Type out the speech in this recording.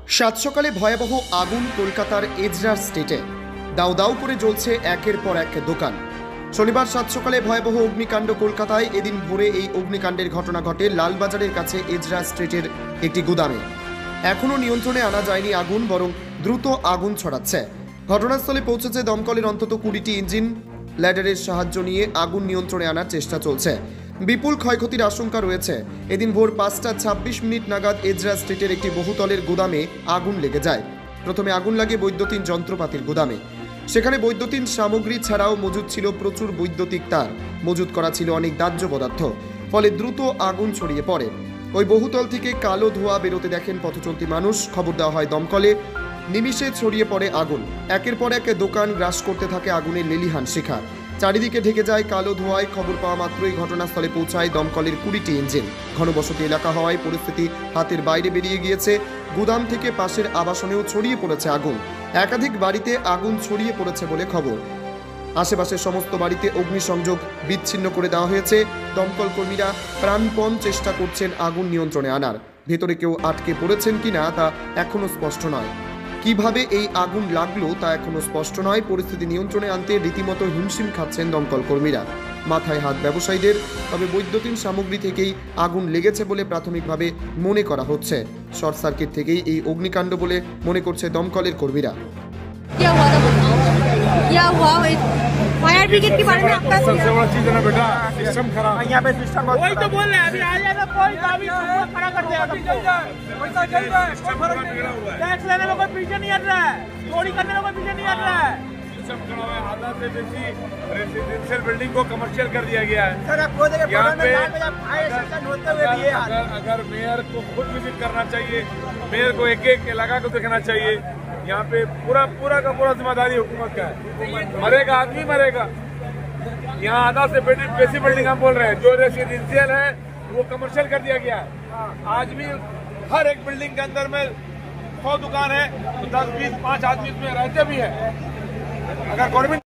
সাত সকালে ভয়াবহ আগুন কলকাতার এজরা স্টেটে। দাউ দাউ করে জ্বলছে একের পর এক দোকান। শনিবার সাত সকালে ভয়াবহ অগ্নিকাণ্ড কলকাতায়। এদিন ভোরে এই অগ্নিকাণ্ডের ঘটনা ঘটে লালবাজারের কাছে এজরা স্ট্রিটের একটি গুদামে। এখনও নিয়ন্ত্রণে আনা যায়নি আগুন, বরং দ্রুত আগুন ছড়াচ্ছে। ঘটনাস্থলে পৌঁছেছে দমকলের অন্তত 20টি ইঞ্জিন। ল্যাডারের সাহায্য নিয়ে আগুন নিয়ন্ত্রণে আনার চেষ্টা চলছে। বিপুল ক্ষয়ক্ষতির আশঙ্কা রয়েছে। এদিন ভোর 5:26 নাগাদ এজরা স্ট্রিটের একটি বহুতলের গুদামে আগুন লেগে যায়। প্রথমে আগুন লাগে বৈদ্যুতিন যন্ত্রপাতির গুদামে। সেখানে বৈদ্যুতিন সামগ্রী ছাড়াও মজুদ ছিল প্রচুর বৈদ্যুতিক তার, মজুদ করা ছিল অনেক দাহ্য পদার্থ। ফলে দ্রুত আগুন ছড়িয়ে পড়ে। ওই বহুতল থেকে কালো ধোঁয়া বেরোতে দেখেন পথচলতি মানুষ। খবর দেওয়া হয় দমকলে। নিমিষে ছড়িয়ে পড়ে আগুন। একের পর এক দোকান গ্রাস করতে থাকে আগুনের লেলিহান শিখা। চারিদিকে ঢেকে যায় কালো ধোঁয়ায়। খবর পাওয়া মাত্রই ঘটনাস্থলে পৌঁছায় দমকলের 20টি ইঞ্জিন। ঘনবসতি এলাকা হওয়ায় পরিস্থিতি হাতের বাইরে বেরিয়ে গিয়েছে। গুদাম থেকে পাশের আবাসনেও ছড়িয়ে পড়েছে আগুন। একাধিক বাড়িতে আগুন ছড়িয়ে পড়েছে বলে খবর। আশেপাশের সমস্ত বাড়িতে অগ্নিসংযোগ বিচ্ছিন্ন করে দেওয়া হয়েছে। দমকল কর্মীরা প্রাণপণ চেষ্টা করছেন আগুন নিয়ন্ত্রণে আনার। ভেতরে কেউ আটকে পড়েছেন কিনা তা এখনো স্পষ্ট নয়। কিভাবে এই আগুন লাগলো তা এখনো স্পষ্ট নয়। পরিস্থিতি নিয়ন্ত্রণে আনতে রীতিমতো হিমশিম খাচ্ছেন দমকল কর্মীরা। মাথায় হাত ব্যবসায়ীদের। তবে বৈদ্যুতিন সামগ্রী থেকেই আগুন লেগেছে বলে প্রাথমিকভাবে মনে করা হচ্ছে। শর্ট সার্কিট থেকেই এই অগ্নিকাণ্ড বলে মনে করছে দমকলের কর্মীরা। फायर ब्रिगेड के बारे में आपका सबसे बड़ा चीज है ना बेटा, सिस्टम खराब। यहाँ पे सिस्टम वही तो बोल रहे हैं, अभी आ जाएगा कोई गाड़ी खड़ा कर देगा सबको। पैसा चल रहा है, सिस्टम फर्क बिगड़ा हुआ है। टैक्स लेने में कोई पीछे नहीं हट रहा है, चोरी करने में कोई पीछे नहीं हट रहा है। सिस्टम खड़ा हुआ है। आधा से बेसी रेजिडेंशियल बिल्डिंग को कमर्शियल कर दिया गया है। सर आपको यहाँ पे फायर सिस्टम होते हुए भी है। अगर मेयर को खुद विजिट करना चाहिए, मेयर को एक एक इलाका को देखना चाहिए। यहाँ पे पूरा का पूरा जिम्मेदारी हुकूमत का है। मरेगा आदमी मरेगा। यहाँ आधा से बेसी बिल्डिंग हम बोल रहे हैं, जो रेसिडेंशियल है वो कमर्शियल कर दिया गया है। आज भी हर एक बिल्डिंग के अंदर में 100 दुकान है, तो 10, 20, 5 आदमी इसमें रहते भी है। अगर गवर्नमेंट